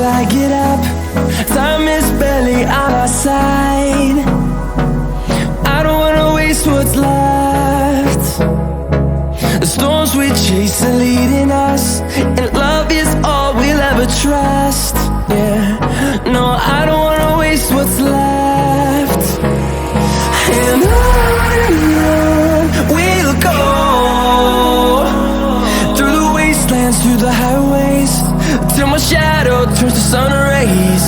till I get up. Time is barely on our side. I don't wanna waste what's left. The storms we chase are leading us, and love is all we'll ever trust. Yeah, no, I don't wanna waste what's left. And on we'll go, through the wastelands, through the highways, till my shadow turns to sun rays.